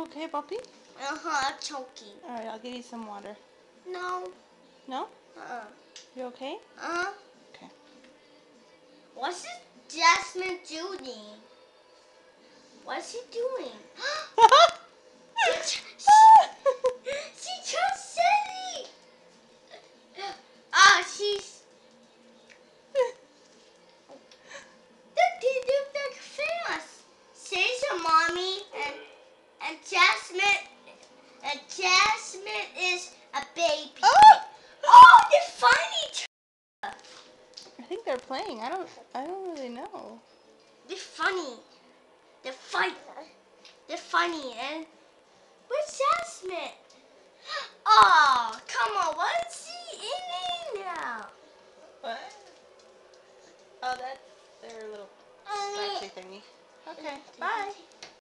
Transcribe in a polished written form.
okay, puppy? I'm choking. Alright, I'll give you some water. No. No? You okay? Okay. What's Jasmine doing? What's she doing? she just sadie. She's look fast. Say some mommy and Jasmine is a baby. Oh, they're funny. I think they're playing. I don't really know. They're funny. They're fight. They're funny. And where's Jasmine? Oh, come on. What is she eating now? What? Oh, that's their little scratchy thingy. Okay, bye.